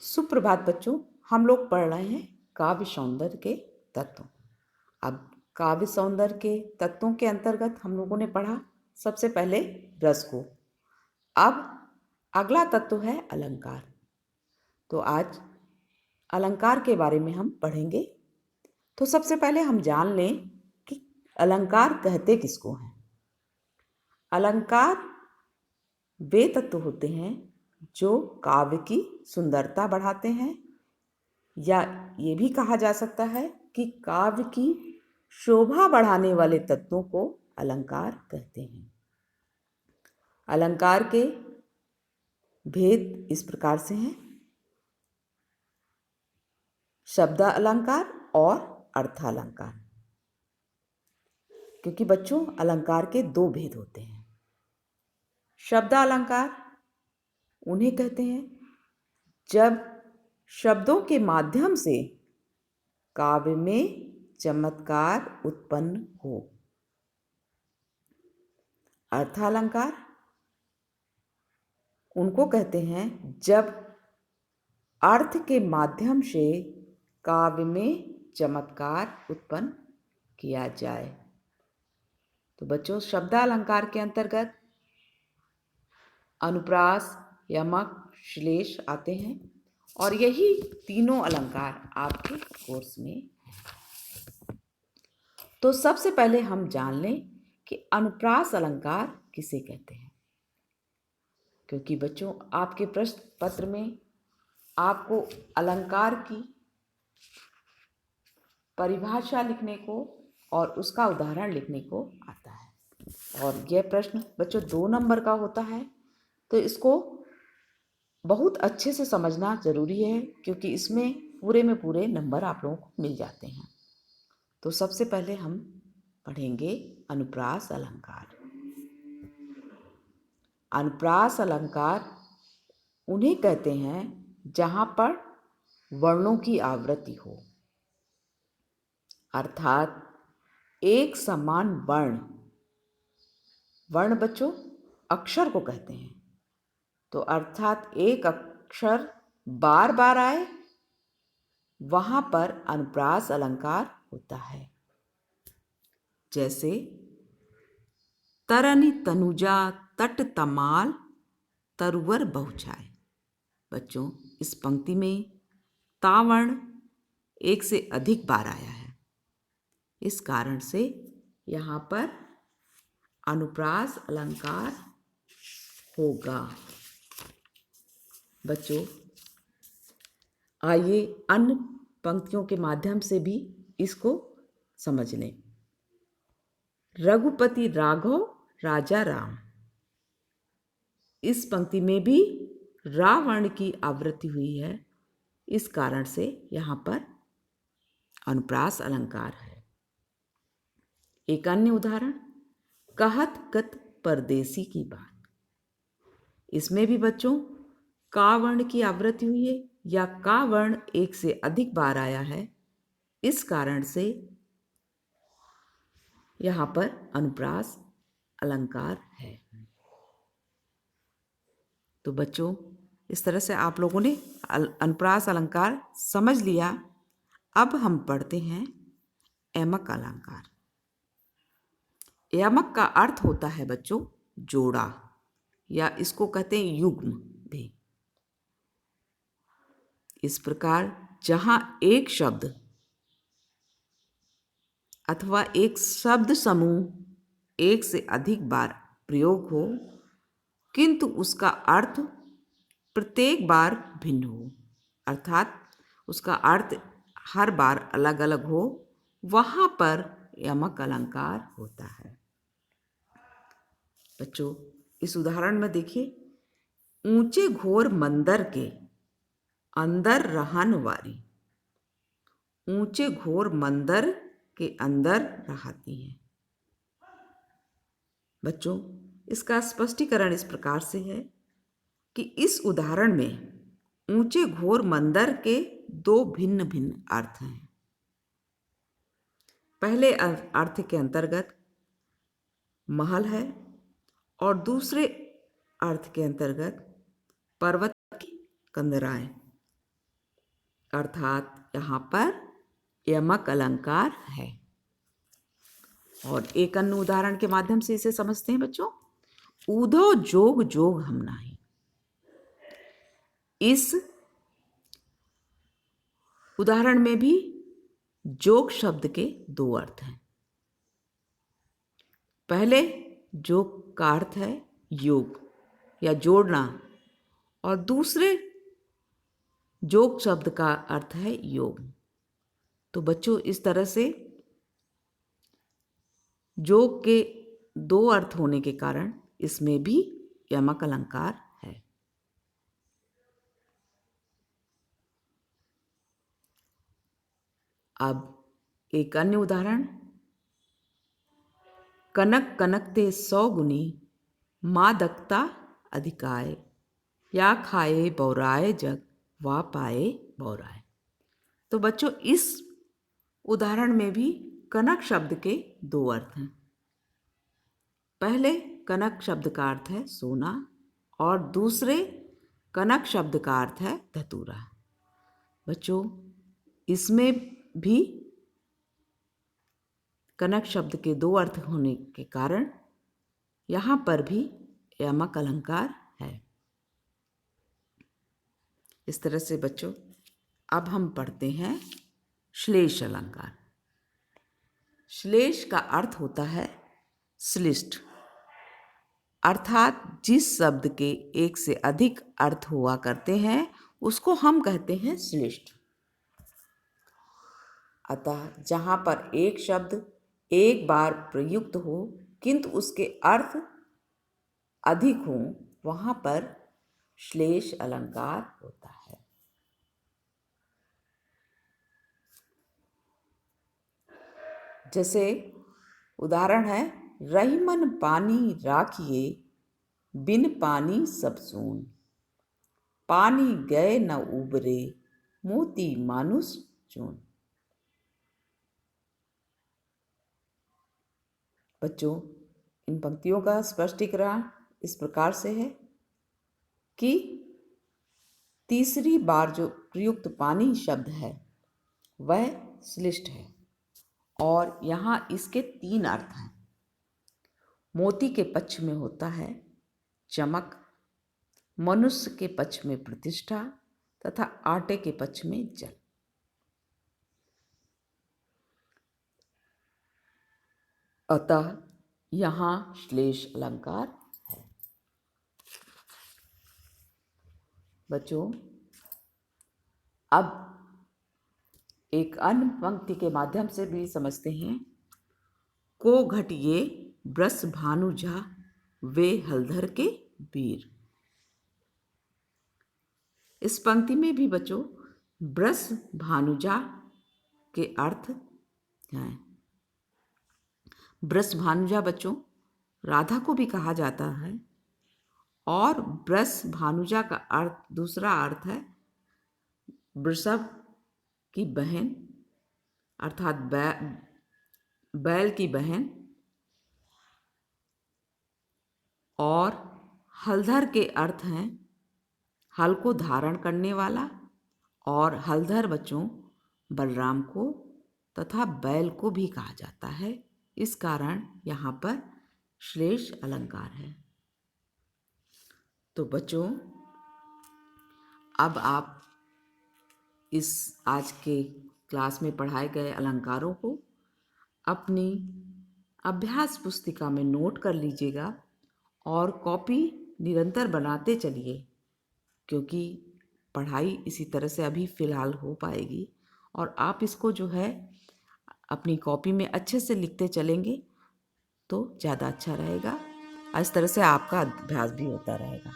सुप्रभात बच्चों। हम लोग पढ़ रहे हैं काव्य सौंदर्य के तत्व। अब काव्य सौंदर्य के तत्वों के अंतर्गत हम लोगों ने पढ़ा सबसे पहले रस को। अब अगला तत्व है अलंकार। तो आज अलंकार के बारे में हम पढ़ेंगे। तो सबसे पहले हम जान लें कि अलंकार कहते किसको हैं। अलंकार वे तत्व होते हैं जो काव्य की सुंदरता बढ़ाते हैं, या ये भी कहा जा सकता है कि काव्य की शोभा बढ़ाने वाले तत्वों को अलंकार कहते हैं। अलंकार के भेद इस प्रकार से हैं: शब्द अलंकार और अर्थालंकार। क्योंकि बच्चों अलंकार के दो भेद होते हैं। शब्द अलंकार उन्हें कहते हैं जब शब्दों के माध्यम से काव्य में चमत्कार उत्पन्न हो। अर्थालंकार उनको कहते हैं जब अर्थ के माध्यम से काव्य में चमत्कार उत्पन्न किया जाए। तो बच्चों शब्दालंकार के अंतर्गत अनुप्रास, यमक, श्लेष आते हैं और यही तीनों अलंकार आपके कोर्स में हैं। तो सबसे पहले हम जान लें कि अनुप्रास अलंकार किसे कहते हैं। क्योंकि बच्चों आपके प्रश्न पत्र में आपको अलंकार की परिभाषा लिखने को और उसका उदाहरण लिखने को आता है, और यह प्रश्न बच्चों 2 नंबर का होता है। तो इसको बहुत अच्छे से समझना जरूरी है, क्योंकि इसमें पूरे में पूरे नंबर आप लोगों को मिल जाते हैं। तो सबसे पहले हम पढ़ेंगे अनुप्रास अलंकार। अनुप्रास अलंकार उन्हें कहते हैं जहां पर वर्णों की आवृत्ति हो, अर्थात एक समान वर्ण बच्चों अक्षर को कहते हैं। तो अर्थात एक अक्षर बार बार आए, वहां पर अनुप्रास अलंकार होता है। जैसे तरनि तनुजा तट तमाल तरुवर बहुछाए। बच्चों इस पंक्ति में तावर्ण एक से अधिक बार आया है, इस कारण से यहाँ पर अनुप्रास अलंकार होगा। बच्चों आइए अन्य पंक्तियों के माध्यम से भी इसको समझ लें। रघुपति राघव राजा राम, इस पंक्ति में भी रा वर्ण की आवृत्ति हुई है, इस कारण से यहाँ पर अनुप्रास अलंकार है। एक अन्य उदाहरण कहत कत परदेसी की बात, इसमें भी बच्चों का वर्ण की आवृत्ति हुई है या का वर्ण एक से अधिक बार आया है, इस कारण से यहाँ पर अनुप्रास अलंकार है। तो बच्चों इस तरह से आप लोगों ने अनुप्रास अलंकार समझ लिया। अब हम पढ़ते हैं यमक अलंकार। यमक का अर्थ होता है बच्चों जोड़ा, या इसको कहते हैं युग्म भी। इस प्रकार जहां एक शब्द अथवा एक शब्द समूह एक से अधिक बार प्रयोग हो, किंतु उसका अर्थ प्रत्येक बार भिन्न हो, अर्थात उसका अर्थ हर बार अलग अलग हो, वहां पर यमक अलंकार होता है। बच्चों इस उदाहरण में देखिए, ऊंचे घोर मंदिर के अंदर रहन वाली। ऊंचे घोर मंदिर के अंदर रहती हैं। बच्चों इसका स्पष्टीकरण इस प्रकार से है कि इस उदाहरण में ऊंचे घोर मंदिर के 2 भिन्न भिन्न अर्थ हैं। पहले अर्थ के अंतर्गत महल है और दूसरे अर्थ के अंतर्गत पर्वत की कंदराएं। अर्थात यहाँ पर यमक अलंकार है। और एक अन्य उदाहरण के माध्यम से इसे समझते हैं बच्चों। ऊधो जोग जोग हम नाही। इस उदाहरण में भी जोग शब्द के दो अर्थ हैं। पहले जोग का अर्थ है योग या जोड़ना, और दूसरे जोग शब्द का अर्थ है योग। तो बच्चों, इस तरह से जोग के दो अर्थ होने के कारण इसमें भी यमक अलंकार है। अब एक अन्य उदाहरण। कनक कनकते 100 गुनी, मादकता अधिकाय, या खाए बौराए जग, वा पाए बौराए। तो बच्चों, इस उदाहरण में भी कनक शब्द के दो अर्थ हैं। पहले कनक शब्द का अर्थ है सोना, और दूसरे कनक शब्द का अर्थ है धतूरा। बच्चों, इसमें भी कनक शब्द के दो अर्थ होने के कारण यहाँ पर भी यमक अलंकार है। इस तरह से बच्चों, अब हम पढ़ते हैं श्लेष अलंकार। श्लेष का अर्थ होता है श्लिष्ट, अर्थात जिस शब्द के एक से अधिक अर्थ हुआ करते हैं उसको हम कहते हैं श्लिष्ट। अतः जहाँ पर एक शब्द एक बार प्रयुक्त हो किंतु उसके अर्थ अधिक हों, वहाँ पर श्लेष अलंकार होता है। जैसे उदाहरण है, रहीमन पानी राखिए, बिन पानी सब सून, पानी गए न उबरे, मोती मानुष चून। बच्चों, इन पंक्तियों का स्पष्टीकरण इस प्रकार से है कि तीसरी बार जो प्रयुक्त पानी शब्द है वह श्लिष्ट है, और यहाँ इसके तीन अर्थ हैं। मोती के पक्ष में होता है चमक, मनुष्य के पक्ष में प्रतिष्ठा, तथा आटे के पक्ष में जल। अतः यहाँ श्लेष अलंकार है। बच्चों, अब एक अन्य पंक्ति के माध्यम से भी समझते हैं। को घटिए ब्रस भानुजा, वे हलधर के वीर। इस पंक्ति में भी बच्चों ब्रस भानुजा के अर्थ हैं। ब्रस भानुजा बच्चों राधा को भी कहा जाता है, और ब्रस भानुजा का अर्थ दूसरा अर्थ है वृषभ की बहन, अर्थात बैल की बहन। और हलधर के अर्थ हैं हल को धारण करने वाला, और हलधर बच्चों बलराम को तथा बैल को भी कहा जाता है। इस कारण यहाँ पर श्लेष अलंकार है। तो बच्चों, अब आप इस आज के क्लास में पढ़ाए गए अलंकारों को अपनी अभ्यास पुस्तिका में नोट कर लीजिएगा, और कॉपी निरंतर बनाते चलिए, क्योंकि पढ़ाई इसी तरह से अभी फ़िलहाल हो पाएगी, और आप इसको जो है अपनी कॉपी में अच्छे से लिखते चलेंगे तो ज़्यादा अच्छा रहेगा। इस तरह से आपका अभ्यास भी होता रहेगा।